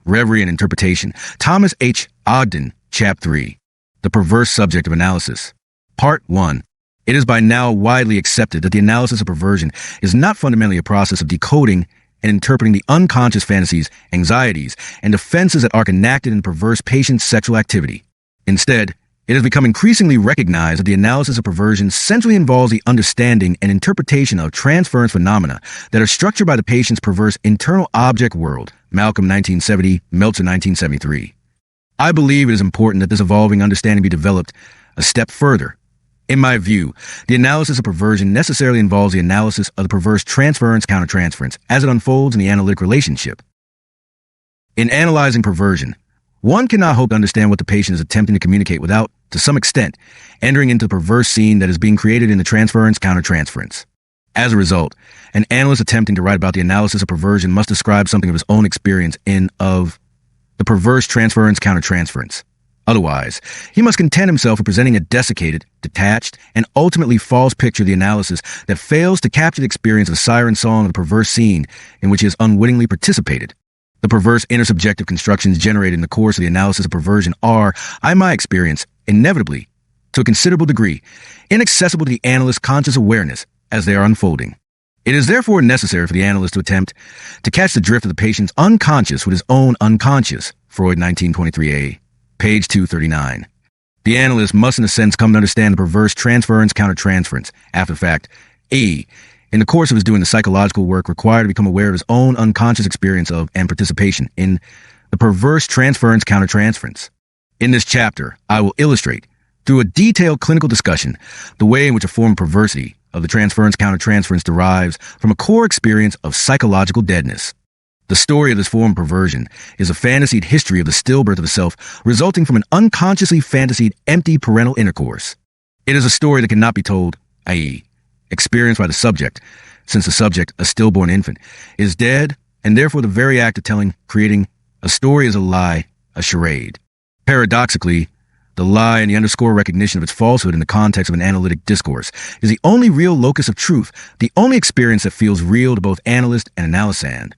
Reverie and Interpretation, Thomas H. Ogden, Ch3, The Perverse Subject of Analysis. Part 1. It is by now widely accepted that the analysis of perversion is not fundamentally a process of decoding and interpreting the unconscious fantasies, anxieties, and defenses that are enacted in the perverse patient's sexual activity. Instead, it has become increasingly recognized that the analysis of perversion centrally involves the understanding and interpretation of transference phenomena that are structured by the patient's perverse internal object world. Malcolm 1970, Meltzer 1973. I believe it is important that this evolving understanding be developed a step further. In my view, the analysis of perversion necessarily involves the analysis of the perverse transference-countertransference as it unfolds in the analytic relationship. In analyzing perversion, one cannot hope to understand what the patient is attempting to communicate without, to some extent, entering into the perverse scene that is being created in the transference-countertransference. As a result, an analyst attempting to write about the analysis of perversion must describe something of his own experience of the perverse transference-countertransference. Otherwise, he must content himself with presenting a desiccated, detached, and ultimately false picture of the analysis that fails to capture the experience of the siren song of the perverse scene in which he has unwittingly participated. The perverse intersubjective constructions generated in the course of the analysis of perversion are, in my experience, inevitably, to a considerable degree, inaccessible to the analyst's conscious awareness as they are unfolding. It is therefore necessary for the analyst to attempt to catch the drift of the patient's unconscious with his own unconscious. Freud 1923a. Page 239. The analyst must in a sense come to understand the perverse transference-countertransference, after the fact, in the course of his doing the psychological work required to become aware of his own unconscious experience of and participation in the perverse transference-countertransference. In this chapter, I will illustrate, through a detailed clinical discussion, the way in which a form of perversity of the transference-countertransference derives from a core experience of psychological deadness. The story of this form of perversion is a fantasied history of the stillbirth of the self resulting from an unconsciously fantasied empty parental intercourse. It is a story that cannot be told, i.e., experienced by the subject, since the subject, a stillborn infant, is dead, and therefore the very act of creating a story is a lie, a charade. Paradoxically, the lie and the underscore recognition of its falsehood in the context of an analytic discourse is the only real locus of truth, the only experience that feels real to both analyst and analysand.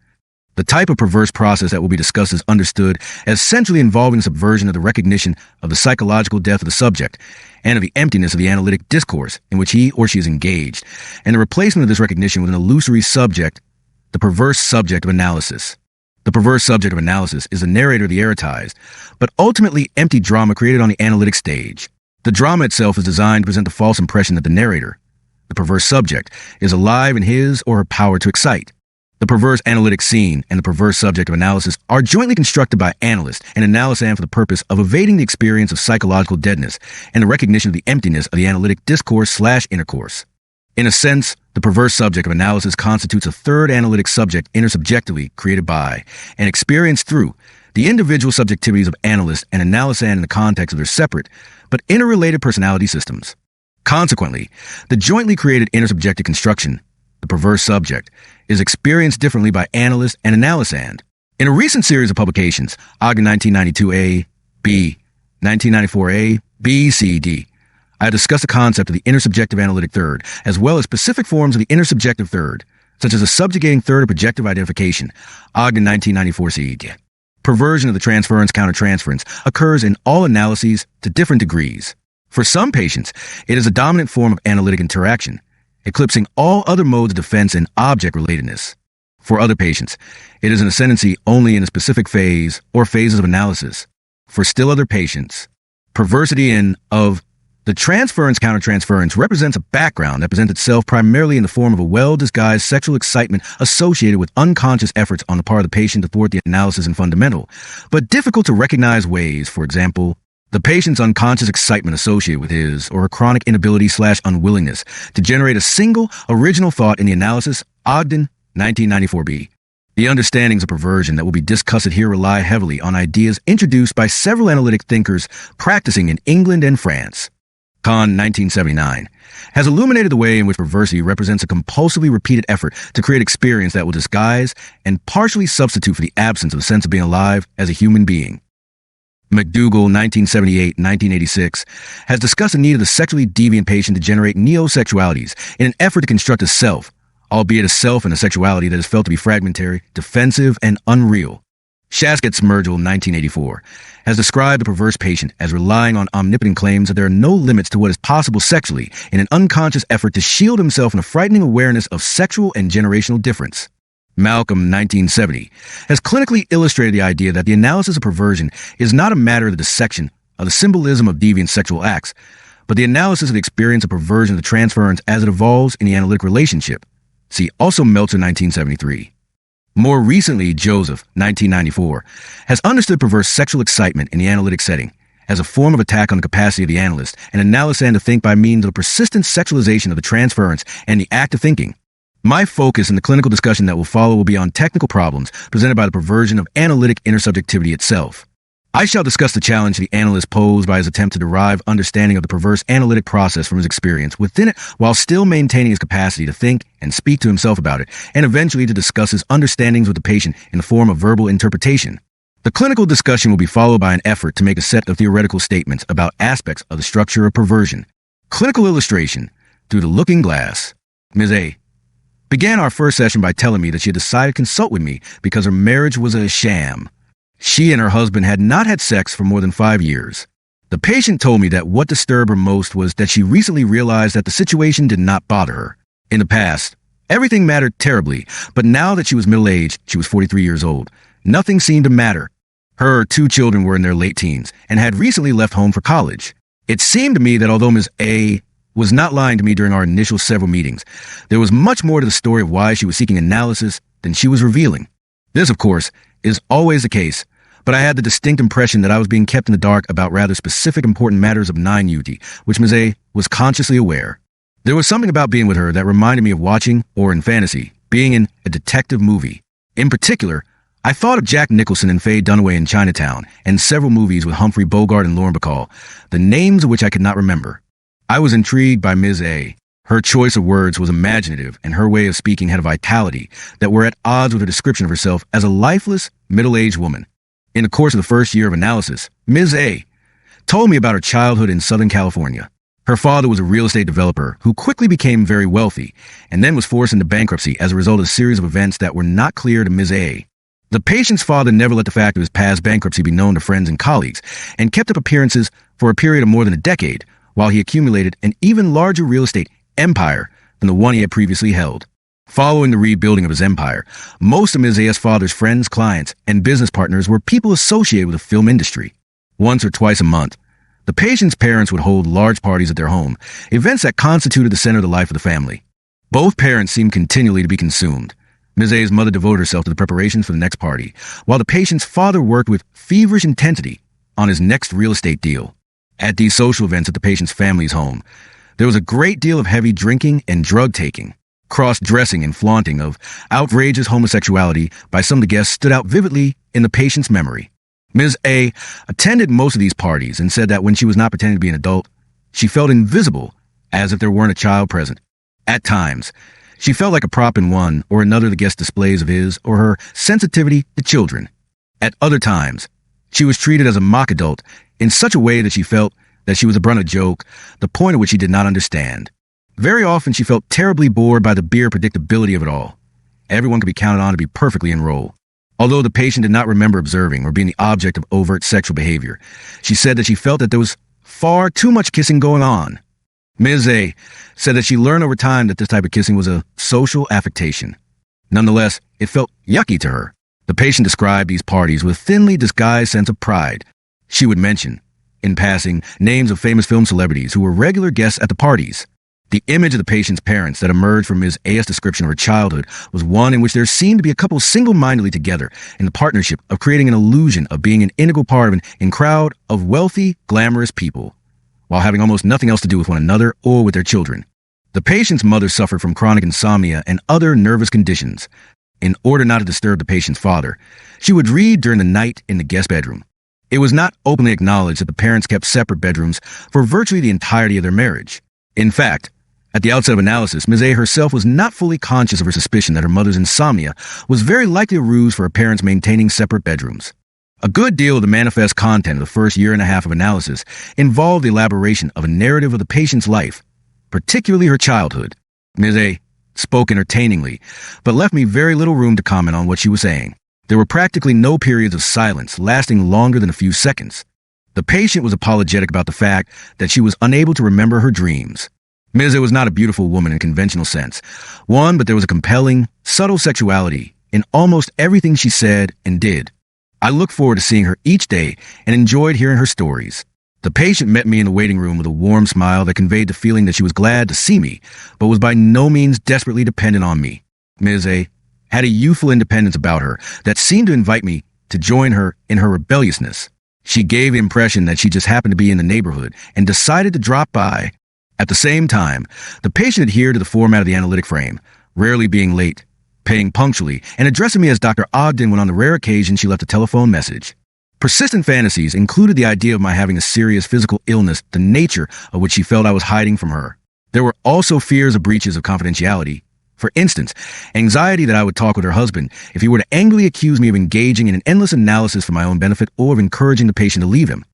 The type of perverse process that will be discussed is understood as centrally involving the subversion of the recognition of the psychological death of the subject and of the emptiness of the analytic discourse in which he or she is engaged, and the replacement of this recognition with an illusory subject, the perverse subject of analysis. The perverse subject of analysis is the narrator of the erotized, but ultimately empty drama created on the analytic stage. The drama itself is designed to present the false impression that the narrator, the perverse subject, is alive in his or her power to excite. The perverse analytic scene and the perverse subject of analysis are jointly constructed by analyst and analysand for the purpose of evading the experience of psychological deadness and the recognition of the emptiness of the analytic discourse/intercourse. In a sense, the perverse subject of analysis constitutes a third analytic subject intersubjectively created by and experienced through the individual subjectivities of analyst and analysand in the context of their separate but interrelated personality systems. Consequently, the jointly created intersubjective construction, the perverse subject, is experienced differently by analyst and analysand. In a recent series of publications, Ogden 1992a, B, 1994a, B, C, D, I have discussed the concept of the intersubjective analytic third, as well as specific forms of the intersubjective third, such as a subjugating third of projective identification, Ogden 1994c. Perversion of the transference-countertransference occurs in all analyses to different degrees. For some patients, it is a dominant form of analytic interaction, eclipsing all other modes of defense and object-relatedness. For other patients, it is an ascendancy only in a specific phase or phases of analysis. For still other patients, perversity of the transference-countertransference represents a background that presents itself primarily in the form of a well-disguised sexual excitement associated with unconscious efforts on the part of the patient to thwart the analysis in fundamental, but difficult to recognize ways, for example, the patient's unconscious excitement associated with his or her chronic inability/unwillingness to generate a single original thought in the analysis, Ogden 1994b. The understandings of perversion that will be discussed here rely heavily on ideas introduced by several analytic thinkers practicing in England and France. Kahn 1979 has illuminated the way in which perversity represents a compulsively repeated effort to create experience that will disguise and partially substitute for the absence of a sense of being alive as a human being. McDougall, 1978-1986, has discussed the need of the sexually deviant patient to generate neo-sexualities in an effort to construct a self, albeit a self and a sexuality that is felt to be fragmentary, defensive, and unreal. Shasket-Smergel, 1984, has described the perverse patient as relying on omnipotent claims that there are no limits to what is possible sexually in an unconscious effort to shield himself from a frightening awareness of sexual and generational difference. Malcolm, 1970, has clinically illustrated the idea that the analysis of perversion is not a matter of the dissection of the symbolism of deviant sexual acts, but the analysis of the experience of perversion of the transference as it evolves in the analytic relationship. See also Meltzer, 1973. More recently, Joseph, 1994, has understood perverse sexual excitement in the analytic setting as a form of attack on the capacity of the analyst and analysand to think by means of the persistent sexualization of the transference and the act of thinking. My focus in the clinical discussion that will follow will be on technical problems presented by the perversion of analytic intersubjectivity itself. I shall discuss the challenge the analyst posed by his attempt to derive understanding of the perverse analytic process from his experience within it while still maintaining his capacity to think and speak to himself about it, and eventually to discuss his understandings with the patient in the form of verbal interpretation. The clinical discussion will be followed by an effort to make a set of theoretical statements about aspects of the structure of perversion. Clinical illustration through the looking glass. Ms. A began our first session by telling me that she had decided to consult with me because her marriage was a sham. She and her husband had not had sex for more than 5 years. The patient told me that what disturbed her most was that she recently realized that the situation did not bother her. In the past, everything mattered terribly, but now that she was middle-aged, she was 43 years old, nothing seemed to matter. Her 2 children were in their late teens and had recently left home for college. It seemed to me that although Ms. A was not lying to me during our initial several meetings, there was much more to the story of why she was seeking analysis than she was revealing. This, of course, is always the case, but I had the distinct impression that I was being kept in the dark about rather specific important matters of naivety, which Ms. A was consciously aware. There was something about being with her that reminded me of watching, or in fantasy, being in a detective movie. In particular, I thought of Jack Nicholson and Faye Dunaway in Chinatown, and several movies with Humphrey Bogart and Lauren Bacall, the names of which I could not remember. I was intrigued by Ms. A. Her choice of words was imaginative, and her way of speaking had a vitality that were at odds with her description of herself as a lifeless, middle-aged woman. In the course of the first year of analysis, Ms. A told me about her childhood in Southern California. Her father was a real estate developer who quickly became very wealthy and then was forced into bankruptcy as a result of a series of events that were not clear to Ms. A. The patient's father never let the fact of his past bankruptcy be known to friends and colleagues and kept up appearances for a period of more than a decade while he accumulated an even larger real estate empire than the one he had previously held. Following the rebuilding of his empire, most of Ms. A.'s father's friends, clients, and business partners were people associated with the film industry. Once or twice a month, the patient's parents would hold large parties at their home, events that constituted the center of the life of the family. Both parents seemed continually to be consumed. Ms. A.'s mother devoted herself to the preparations for the next party, while the patient's father worked with feverish intensity on his next real estate deal. At these social events at the patient's family's home, there was a great deal of heavy drinking and drug-taking. Cross-dressing and flaunting of outrageous homosexuality by some of the guests stood out vividly in the patient's memory. Ms. A attended most of these parties and said that when she was not pretending to be an adult, she felt invisible, as if there weren't a child present. At times, she felt like a prop in one or another of the guest displays of his or her sensitivity to children. At other times, she was treated as a mock adult in such a way that she felt that she was the brunt of a joke, the point of which she did not understand. Very often she felt terribly bored by the bare predictability of it all. Everyone could be counted on to be perfectly enrolled. Although the patient did not remember observing or being the object of overt sexual behavior, she said that she felt that there was far too much kissing going on. Ms. A said that she learned over time that this type of kissing was a social affectation. Nonetheless, it felt yucky to her. The patient described these parties with a thinly disguised sense of pride. She would mention, in passing, names of famous film celebrities who were regular guests at the parties. The image of the patient's parents that emerged from Ms. A.'s description of her childhood was one in which there seemed to be a couple single-mindedly together in the partnership of creating an illusion of being an integral part of an in crowd of wealthy, glamorous people, while having almost nothing else to do with one another or with their children. The patient's mother suffered from chronic insomnia and other nervous conditions. In order not to disturb the patient's father, she would read during the night in the guest bedroom. It was not openly acknowledged that the parents kept separate bedrooms for virtually the entirety of their marriage. In fact, at the outset of analysis, Ms. A herself was not fully conscious of her suspicion that her mother's insomnia was very likely a ruse for her parents maintaining separate bedrooms. A good deal of the manifest content of the first year and a half of analysis involved the elaboration of a narrative of the patient's life, particularly her childhood. Ms. A spoke entertainingly, but left me very little room to comment on what she was saying. There were practically no periods of silence lasting longer than a few seconds. The patient was apologetic about the fact that she was unable to remember her dreams. Ms. A was not a beautiful woman in conventional sense. But there was a compelling, subtle sexuality in almost everything she said and did. I looked forward to seeing her each day and enjoyed hearing her stories. The patient met me in the waiting room with a warm smile that conveyed the feeling that she was glad to see me, but was by no means desperately dependent on me. Ms. A had a youthful independence about her that seemed to invite me to join her in her rebelliousness. She gave the impression that she just happened to be in the neighborhood and decided to drop by. At the same time, the patient adhered to the format of the analytic frame, rarely being late, paying punctually, and addressing me as Dr. Ogden when on the rare occasion she left a telephone message. Persistent fantasies included the idea of my having a serious physical illness, the nature of which she felt I was hiding from her. There were also fears of breaches of confidentiality. For instance, anxiety that I would talk with her husband if he were to angrily accuse me of engaging in an endless analysis for my own benefit or of encouraging the patient to leave him.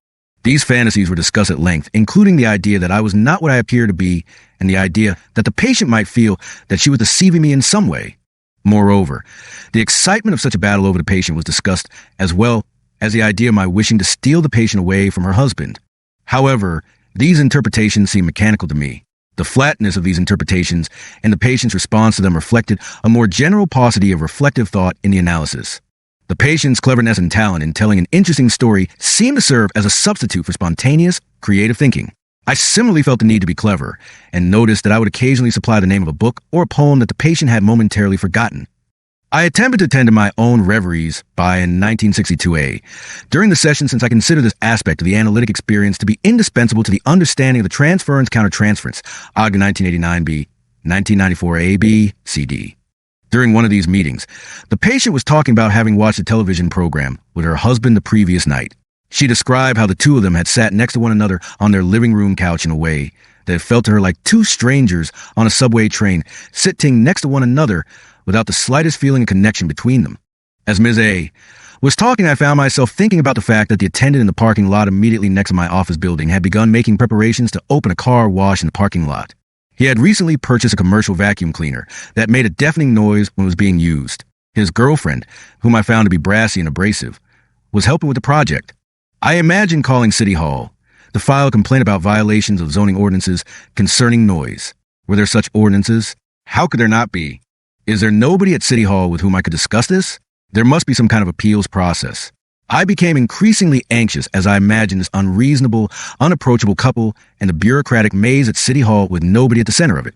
These fantasies were discussed at length, including the idea that I was not what I appeared to be and the idea that the patient might feel that she was deceiving me in some way. Moreover, the excitement of such a battle over the patient was discussed, as well as the idea of my wishing to steal the patient away from her husband. However, these interpretations seemed mechanical to me. The flatness of these interpretations and the patient's response to them reflected a more general paucity of reflective thought in the analysis. The patient's cleverness and talent in telling an interesting story seemed to serve as a substitute for spontaneous, creative thinking. I similarly felt the need to be clever, and noticed that I would occasionally supply the name of a book or a poem that the patient had momentarily forgotten. I attempted to attend to my own reveries in 1962A. During the session, since I consider this aspect of the analytic experience to be indispensable to the understanding of the transference-countertransference, Ogden 1989B, 1994A, CD. During one of these meetings, the patient was talking about having watched a television program with her husband the previous night. She described how the two of them had sat next to one another on their living room couch in a way that felt to her like two strangers on a subway train, sitting next to one another without the slightest feeling of connection between them. As Ms. A was talking, I found myself thinking about the fact that the attendant in the parking lot immediately next to my office building had begun making preparations to open a car wash in the parking lot. He had recently purchased a commercial vacuum cleaner that made a deafening noise when it was being used. His girlfriend, whom I found to be brassy and abrasive, was helping with the project. I imagined calling City Hall to file a complaint about violations of zoning ordinances concerning noise. Were there such ordinances? How could there not be? Is there nobody at City Hall with whom I could discuss this? There must be some kind of appeals process. I became increasingly anxious as I imagined this unreasonable, unapproachable couple and the bureaucratic maze at City Hall with nobody at the center of it.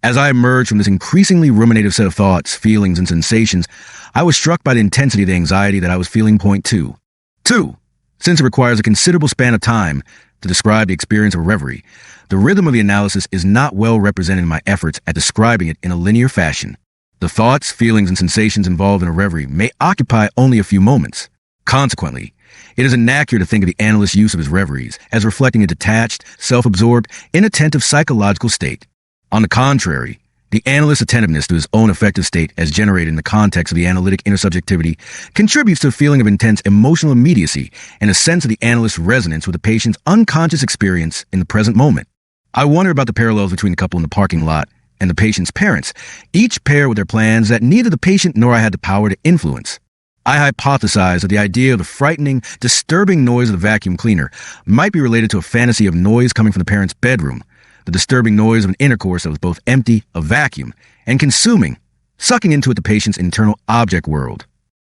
As I emerged from this increasingly ruminative set of thoughts, feelings, and sensations, I was struck by the intensity of the anxiety that I was feeling. Point 2. Since it requires a considerable span of time to describe the experience of reverie, the rhythm of the analysis is not well represented in my efforts at describing it in a linear fashion. The thoughts, feelings, and sensations involved in a reverie may occupy only a few moments. Consequently, it is inaccurate to think of the analyst's use of his reveries as reflecting a detached, self-absorbed, inattentive psychological state. On the contrary, the analyst's attentiveness to his own affective state as generated in the context of the analytic intersubjectivity contributes to a feeling of intense emotional immediacy and a sense of the analyst's resonance with the patient's unconscious experience in the present moment. I wonder about the parallels between the couple in the parking lot and the patient's parents, each pair with their plans that neither the patient nor I had the power to influence. I hypothesized that the idea of the frightening, disturbing noise of the vacuum cleaner might be related to a fantasy of noise coming from the parent's bedroom, the disturbing noise of an intercourse that was both empty, a vacuum, and consuming, sucking into it the patient's internal object world.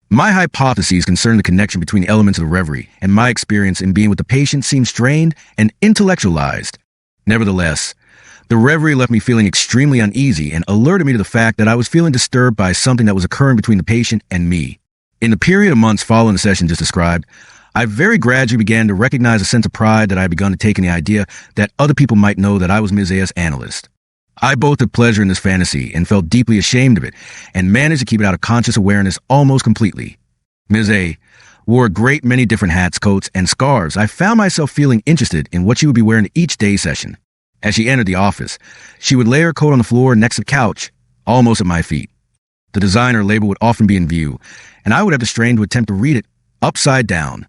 My hypotheses concerning the connection between the elements of the reverie and my experience in being with the patient seemed strained and intellectualized. Nevertheless, the reverie left me feeling extremely uneasy and alerted me to the fact that I was feeling disturbed by something that was occurring between the patient and me. In the period of months following the session just described, I very gradually began to recognize a sense of pride that I had begun to take in the idea that other people might know that I was Ms. A.'s analyst. I both took pleasure in this fantasy and felt deeply ashamed of it, and managed to keep it out of conscious awareness almost completely. Ms. A. wore a great many different hats, coats, and scarves. I found myself feeling interested in what she would be wearing each day session. As she entered the office, she would lay her coat on the floor next to the couch, almost at my feet. The designer label would often be in view, and I would have to strain to attempt to read it upside down.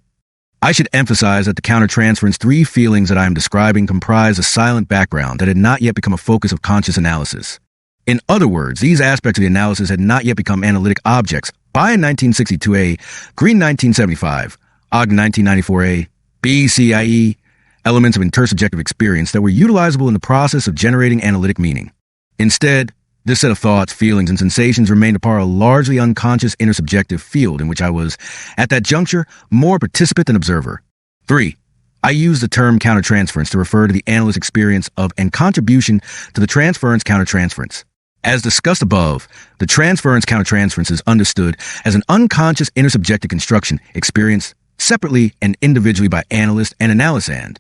I should emphasize that the countertransference 3 feelings that I am describing comprise a silent background that had not yet become a focus of conscious analysis. In other words, these aspects of the analysis had not yet become analytic objects By 1962A, Green 1975, Ogden 1994A, BCIE, elements of intersubjective experience that were utilizable in the process of generating analytic meaning. Instead, this set of thoughts, feelings, and sensations remained a part of a largely unconscious intersubjective field in which I was, at that juncture, more participant than observer. 3. I use the term countertransference to refer to the analyst's experience of and contribution to the transference-countertransference. As discussed above, the transference-countertransference is understood as an unconscious intersubjective construction experienced separately and individually by analyst and analysand.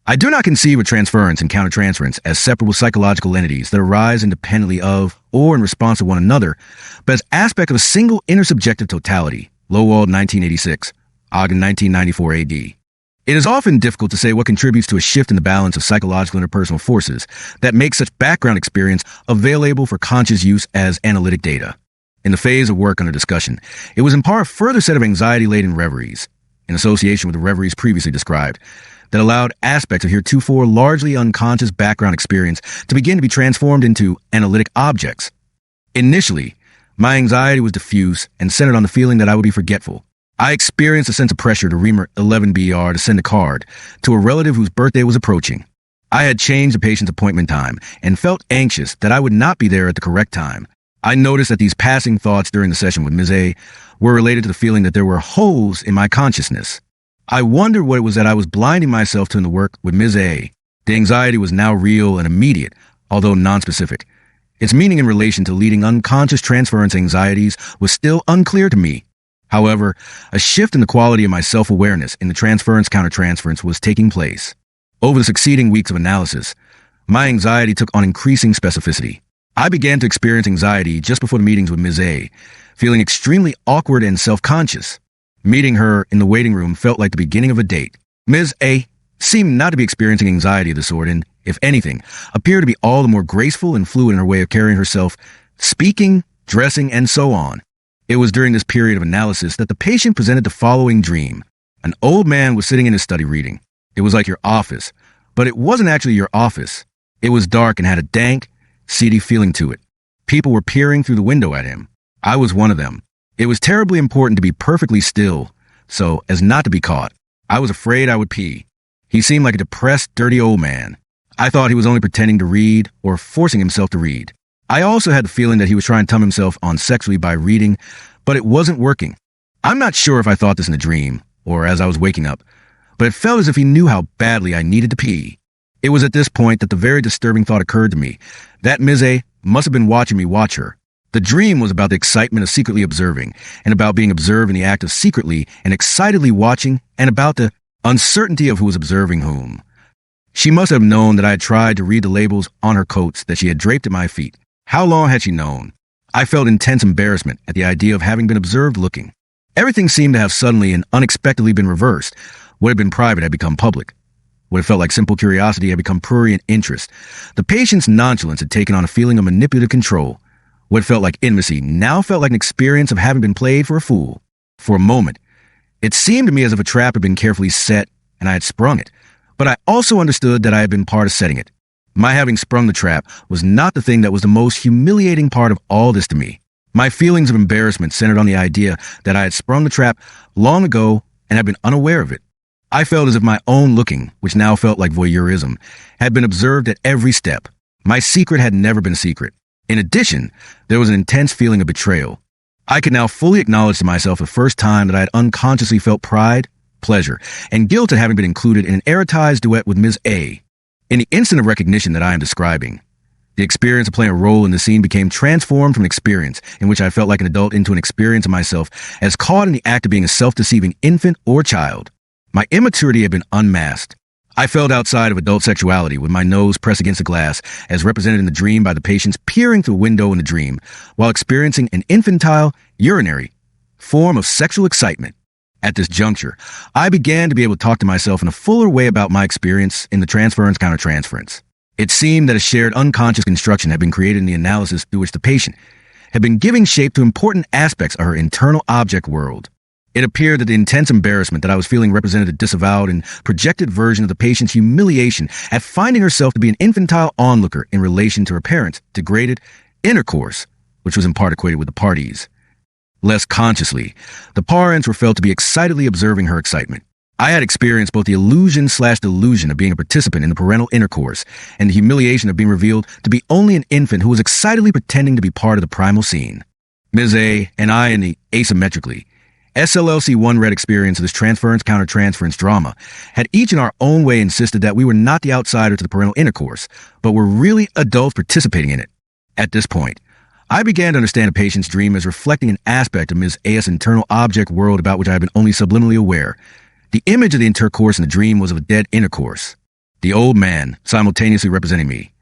I do not conceive of transference and countertransference as separable psychological entities that arise independently of or in response to one another, but as aspect of a single intersubjective totality. Lowald 1986, Ogden 1994 AD. It is often difficult to say what contributes to a shift in the balance of psychological interpersonal forces that make such background experience available for conscious use as analytic data. In the phase of work under discussion, it was in part a further set of anxiety-laden reveries, in association with the reveries previously described, that allowed aspects of heretofore largely unconscious background experience to begin to be transformed into analytic objects. Initially, my anxiety was diffuse and centered on the feeling that I would be forgetful. I experienced a sense of pressure to reamer 11BR to send a card to a relative whose birthday was approaching. I had changed the patient's appointment time and felt anxious that I would not be there at the correct time. I noticed that these passing thoughts during the session with Ms. A were related to the feeling that there were holes in my consciousness. I wondered what it was that I was blinding myself to in the work with Ms. A. The anxiety was now real and immediate, although nonspecific. Its meaning in relation to leading unconscious transference anxieties was still unclear to me. However, a shift in the quality of my self-awareness in the transference-countertransference was taking place. Over the succeeding weeks of analysis, my anxiety took on increasing specificity. I began to experience anxiety just before the meetings with Ms. A, feeling extremely awkward and self-conscious. Meeting her in the waiting room felt like the beginning of a date. Ms. A seemed not to be experiencing anxiety of the sort and, if anything, appeared to be all the more graceful and fluid in her way of carrying herself, speaking, dressing, and so on. It was during this period of analysis that the patient presented the following dream. An old man was sitting in his study reading. It was like your office, but it wasn't actually your office. It was dark and had a dank, seedy feeling to it. People were peering through the window at him. I was one of them. It was terribly important to be perfectly still, so as not to be caught. I was afraid I would pee. He seemed like a depressed, dirty old man. I thought he was only pretending to read or forcing himself to read. I also had the feeling that he was trying to tumb himself on sexually by reading, but it wasn't working. I'm not sure if I thought this in a dream or as I was waking up, but it felt as if he knew how badly I needed to pee. It was at this point that the very disturbing thought occurred to me that Ms. A must have been watching me watch her. The dream was about the excitement of secretly observing, and about being observed in the act of secretly and excitedly watching, and about the uncertainty of who was observing whom. She must have known that I had tried to read the labels on her coats that she had draped at my feet. How long had she known? I felt intense embarrassment at the idea of having been observed looking. Everything seemed to have suddenly and unexpectedly been reversed. What had been private had become public. What had felt like simple curiosity had become prurient interest. The patient's nonchalance had taken on a feeling of manipulative control. What felt like intimacy now felt like an experience of having been played for a fool. For a moment, it seemed to me as if a trap had been carefully set and I had sprung it, but I also understood that I had been part of setting it. My having sprung the trap was not the thing that was the most humiliating part of all this to me. My feelings of embarrassment centered on the idea that I had sprung the trap long ago and had been unaware of it. I felt as if my own looking, which now felt like voyeurism, had been observed at every step. My secret had never been a secret. In addition, there was an intense feeling of betrayal. I could now fully acknowledge to myself the first time that I had unconsciously felt pride, pleasure, and guilt at having been included in an erotized duet with Ms. A. In the instant of recognition that I am describing, the experience of playing a role in the scene became transformed from an experience in which I felt like an adult into an experience of myself as caught in the act of being a self-deceiving infant or child. My immaturity had been unmasked. I felt outside of adult sexuality with my nose pressed against the glass as represented in the dream by the patients peering through a window in the dream while experiencing an infantile, urinary form of sexual excitement. At this juncture, I began to be able to talk to myself in a fuller way about my experience in the transference-countertransference. It seemed that a shared unconscious construction had been created in the analysis through which the patient had been giving shape to important aspects of her internal object world. It appeared that the intense embarrassment that I was feeling represented a disavowed and projected version of the patient's humiliation at finding herself to be an infantile onlooker in relation to her parents' degraded intercourse, which was in part equated with the parties. less consciously. The parents were felt to be excitedly observing her excitement. I had experienced both the illusion/delusion of being a participant in the parental intercourse and the humiliation of being revealed to be only an infant who was excitedly pretending to be part of the primal scene. Ms. A and I in the asymmetrically SLLC1 read experience of this transference-countertransference drama had each in our own way insisted that we were not the outsider to the parental intercourse, but were really adults participating in it. At this point, I began to understand a patient's dream as reflecting an aspect of Ms. A.'s internal object world about which I had been only subliminally aware. The image of the intercourse in the dream was of a dead intercourse, the old man simultaneously representing me.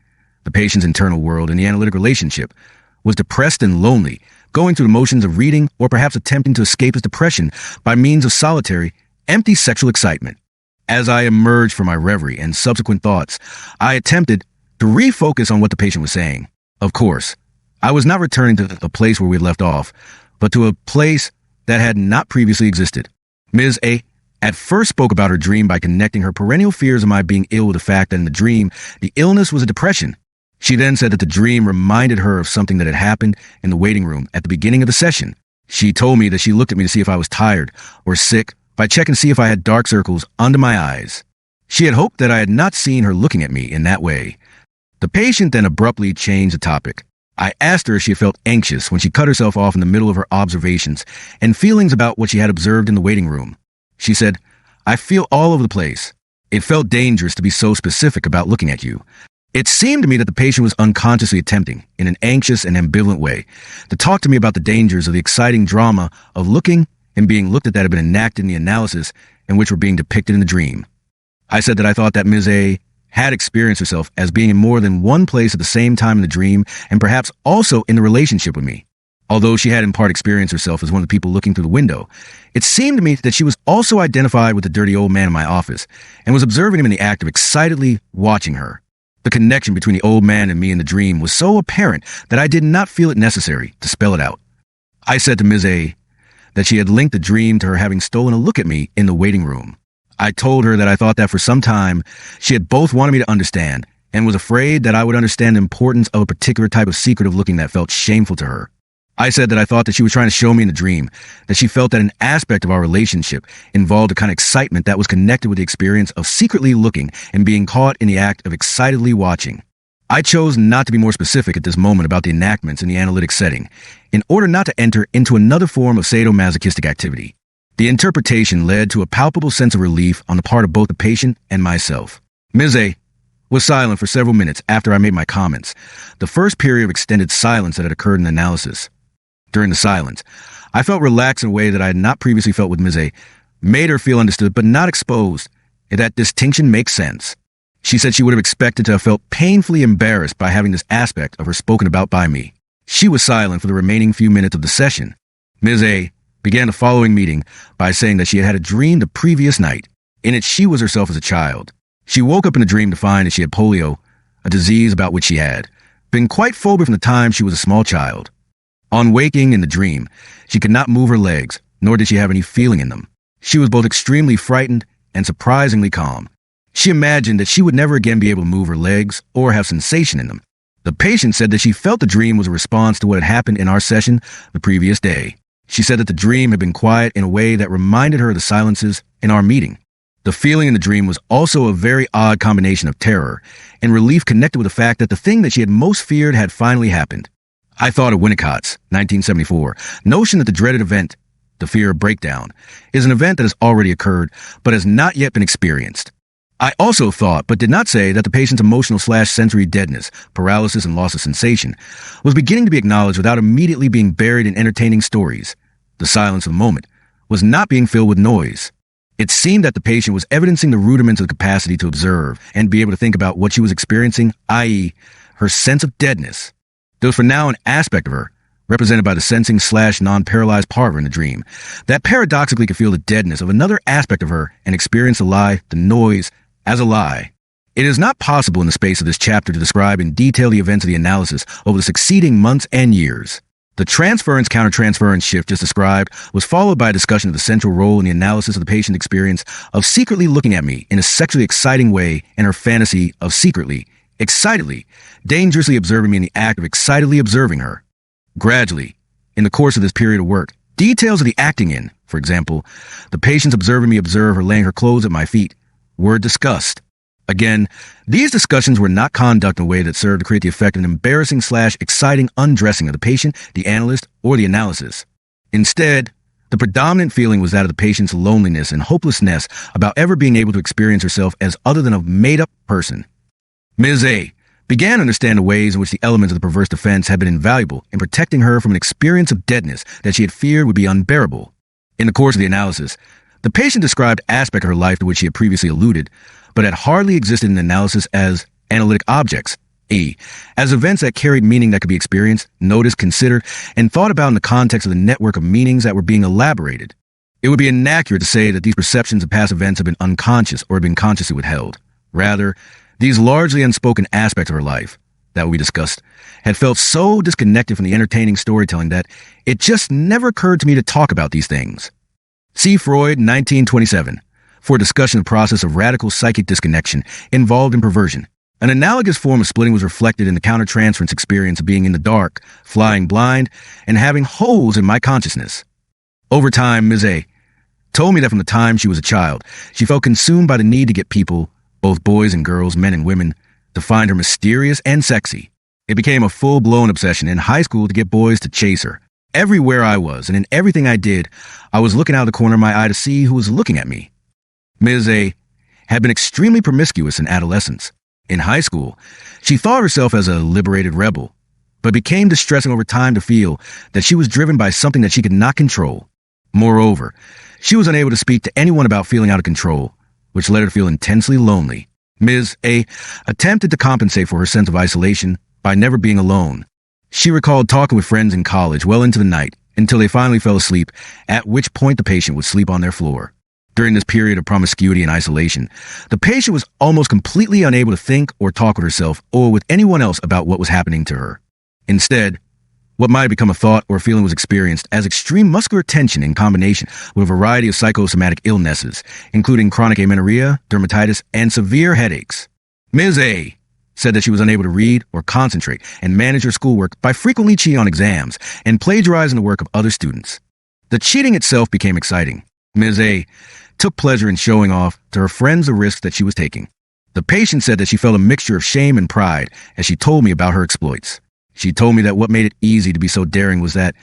The patient's internal world in the analytic relationship was depressed and lonely, going through the motions of reading or perhaps attempting to escape his depression by means of solitary, empty sexual excitement. As I emerged from my reverie and subsequent thoughts, I attempted to refocus on what the patient was saying. Of course, I was not returning to the place where we had left off, but to a place that had not previously existed. Ms. A at first spoke about her dream by connecting her perennial fears of my being ill with the fact that in the dream, the illness was a depression. She then said that the dream reminded her of something that had happened in the waiting room at the beginning of the session. She told me that she looked at me to see if I was tired or sick by checking to see if I had dark circles under my eyes. She had hoped that I had not seen her looking at me in that way. The patient then abruptly changed the topic. I asked her if she felt anxious when she cut herself off in the middle of her observations and feelings about what she had observed in the waiting room. She said, "I feel all over the place. It felt dangerous to be so specific about looking at you." It seemed to me that the patient was unconsciously attempting, in an anxious and ambivalent way, to talk to me about the dangers of the exciting drama of looking and being looked at that had been enacted in the analysis and which were being depicted in the dream. I said that I thought that Ms. A had experienced herself as being in more than one place at the same time in the dream and perhaps also in the relationship with me. Although she had in part experienced herself as one of the people looking through the window, it seemed to me that she was also identified with the dirty old man in my office and was observing him in the act of excitedly watching her. The connection between the old man and me in the dream was so apparent that I did not feel it necessary to spell it out. I said to Ms. A that she had linked the dream to her having stolen a look at me in the waiting room. I told her that I thought that for some time she had both wanted me to understand and was afraid that I would understand the importance of a particular type of secretive looking that felt shameful to her. I said that I thought that she was trying to show me in the dream that she felt that an aspect of our relationship involved a kind of excitement that was connected with the experience of secretly looking and being caught in the act of excitedly watching. I chose not to be more specific at this moment about the enactments in the analytic setting, in order not to enter into another form of sadomasochistic activity. The interpretation led to a palpable sense of relief on the part of both the patient and myself. Ms. A was silent for several minutes after I made my comments, the first period of extended silence that had occurred in the analysis. During the silence, I felt relaxed in a way that I had not previously felt with Ms. A, made her feel understood but not exposed, and that distinction makes sense. She said she would have expected to have felt painfully embarrassed by having this aspect of her spoken about by me. She was silent for the remaining few minutes of the session. Ms. A began the following meeting by saying that she had had a dream the previous night. In it, she was herself as a child. She woke up in a dream to find that she had polio, a disease about which she had been quite phobic from the time she was a small child. On waking in the dream, she could not move her legs, nor did she have any feeling in them. She was both extremely frightened and surprisingly calm. She imagined that she would never again be able to move her legs or have sensation in them. The patient said that she felt the dream was a response to what had happened in our session the previous day. She said that the dream had been quiet in a way that reminded her of the silences in our meeting. The feeling in the dream was also a very odd combination of terror and relief connected with the fact that the thing that she had most feared had finally happened. I thought of Winnicott's 1974 notion that the dreaded event, the fear of breakdown, is an event that has already occurred but has not yet been experienced. I also thought, but did not say, that the patient's emotional/sensory deadness, paralysis, and loss of sensation was beginning to be acknowledged without immediately being buried in entertaining stories. The silence of the moment was not being filled with noise. It seemed that the patient was evidencing the rudiments of the capacity to observe and be able to think about what she was experiencing, i.e., her sense of deadness. There was for now an aspect of her, represented by the sensing/non-paralyzed part of her in the dream, that paradoxically could feel the deadness of another aspect of her and experience the lie, the noise, as a lie. It is not possible in the space of this chapter to describe in detail the events of the analysis over the succeeding months and years. The transference-countertransference shift just described was followed by a discussion of the central role in the analysis of the patient's experience of secretly looking at me in a sexually exciting way and her fantasy of secretly, excitedly, dangerously observing me in the act of excitedly observing her. Gradually, in the course of this period of work, Details of the acting in, for example, the patients observing me observe her laying her clothes at my feet, were discussed. Again, these discussions were not conducted in a way that served to create the effect of an embarrassing/exciting undressing of the patient, the analyst, or the analysis. Instead, the predominant feeling was that of the patient's loneliness and hopelessness about ever being able to experience herself as other than a made-up person. Ms. A began to understand the ways in which the elements of the perverse defense had been invaluable in protecting her from an experience of deadness that she had feared would be unbearable. In the course of the analysis, the patient described aspects of her life to which she had previously alluded, but had hardly existed in the analysis as analytic objects, as events that carried meaning that could be experienced, noticed, considered, and thought about in the context of the network of meanings that were being elaborated. It would be inaccurate to say that these perceptions of past events have been unconscious or have been consciously withheld. Rather, these largely unspoken aspects of her life that we discussed had felt so disconnected from the entertaining storytelling that it just never occurred to me to talk about these things. See Freud, 1927, for a discussion of the process of radical psychic disconnection involved in perversion. An analogous form of splitting was reflected in the countertransference experience of being in the dark, flying blind, and having holes in my consciousness. Over time, Ms. A told me that from the time she was a child, she felt consumed by the need to get people, both boys and girls, men and women, to find her mysterious and sexy. It became a full-blown obsession in high school to get boys to chase her. Everywhere I was, and in everything I did, I was looking out of the corner of my eye to see who was looking at me. Ms. A had been extremely promiscuous in adolescence. In high school, she thought herself as a liberated rebel, but became distressing over time to feel that she was driven by something that she could not control. Moreover, she was unable to speak to anyone about feeling out of control, which led her to feel intensely lonely. Ms. A attempted to compensate for her sense of isolation by never being alone. She recalled talking with friends in college well into the night until they finally fell asleep, at which point the patient would sleep on their floor. During this period of promiscuity and isolation, the patient was almost completely unable to think or talk with herself or with anyone else about what was happening to her. Instead, what might have become a thought or feeling was experienced as extreme muscular tension in combination with a variety of psychosomatic illnesses, including chronic amenorrhea, dermatitis, and severe headaches. Ms. A said that she was unable to read or concentrate and manage her schoolwork by frequently cheating on exams and plagiarizing the work of other students. The cheating itself became exciting. Ms. A took pleasure in showing off to her friends the risks that she was taking. The patient said that she felt a mixture of shame and pride as she told me about her exploits. She told me that what made it easy to be so daring was that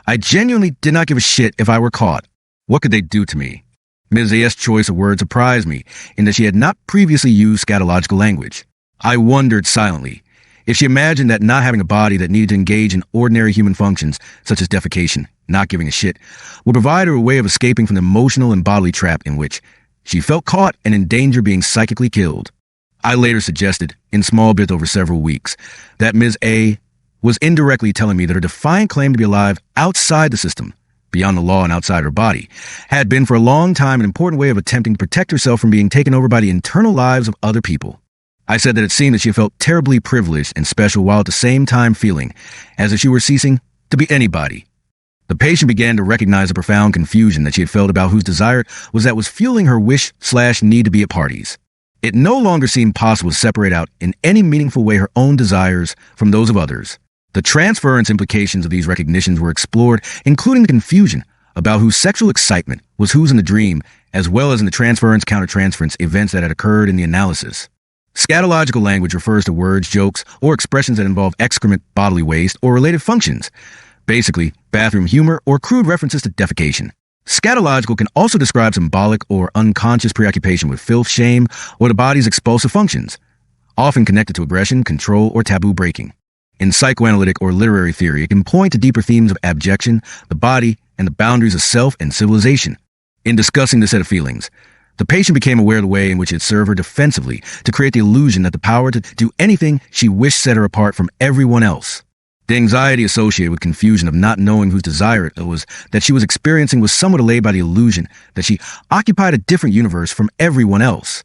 I genuinely did not give a shit if I were caught. What could they do to me? Ms. A.'s choice of words surprised me in that she had not previously used scatological language. I wondered silently if she imagined that not having a body that needed to engage in ordinary human functions, such as defecation, not giving a shit, would provide her a way of escaping from the emotional and bodily trap in which she felt caught and in danger of being psychically killed. I later suggested, in small bits over several weeks, that Ms. A was indirectly telling me that her defiant claim to be alive outside the system, beyond the law and outside her body, had been for a long time an important way of attempting to protect herself from being taken over by the internal lives of other people. I said that it seemed that she felt terribly privileged and special while at the same time feeling as if she were ceasing to be anybody. The patient began to recognize the profound confusion that she had felt about whose desire was fueling her wish/need to be at parties. It no longer seemed possible to separate out in any meaningful way her own desires from those of others. The transference implications of these recognitions were explored, including the confusion about whose sexual excitement was whose in the dream, as well as in the transference-countertransference events that had occurred in the analysis. Scatological language refers to words, jokes, or expressions that involve excrement, bodily waste, or related functions. Basically, bathroom humor or crude references to defecation. Scatological can also describe symbolic or unconscious preoccupation with filth, shame, or the body's expulsive functions, often connected to aggression, control, or taboo breaking. In psychoanalytic or literary theory, it can point to deeper themes of abjection, the body, and the boundaries of self and civilization. In discussing this set of feelings, the patient became aware of the way in which it served her defensively to create the illusion that the power to do anything she wished set her apart from everyone else. The anxiety associated with confusion of not knowing whose desire it was that she was experiencing was somewhat allayed by the illusion that she occupied a different universe from everyone else.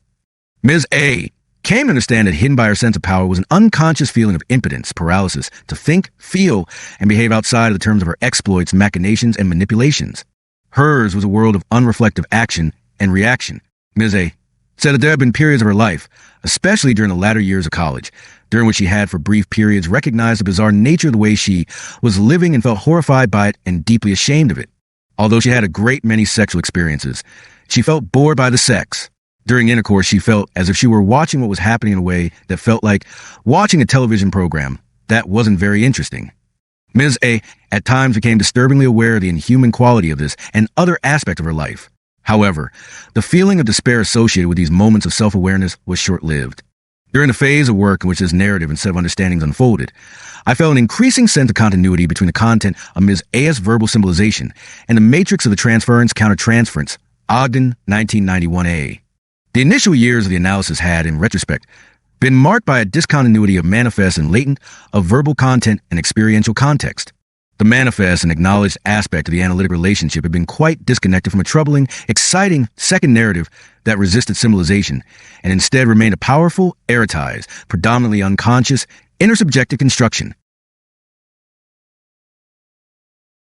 Ms. A came to understand that hidden by her sense of power was an unconscious feeling of impotence, paralysis, to think, feel, and behave outside of the terms of her exploits, machinations, and manipulations. Hers was a world of unreflective action and reaction. Ms. A said that there had been periods of her life, especially during the latter years of college, during which she had for brief periods recognized the bizarre nature of the way she was living and felt horrified by it and deeply ashamed of it. Although she had a great many sexual experiences, she felt bored by the sex. During intercourse, she felt as if she were watching what was happening in a way that felt like watching a television program that wasn't very interesting. Ms. A at times became disturbingly aware of the inhuman quality of this and other aspects of her life. However, the feeling of despair associated with these moments of self-awareness was short-lived. During the phase of work in which this narrative and set of understandings unfolded, I felt an increasing sense of continuity between the content of Ms. A.'s verbal symbolization and the matrix of the transference-countertransference, Ogden 1991A. The initial years of the analysis had, in retrospect, been marked by a discontinuity of manifest and latent of verbal content and experiential context. The manifest and acknowledged aspect of the analytic relationship had been quite disconnected from a troubling, exciting second narrative that resisted symbolization and instead remained a powerful, erotized, predominantly unconscious, intersubjective construction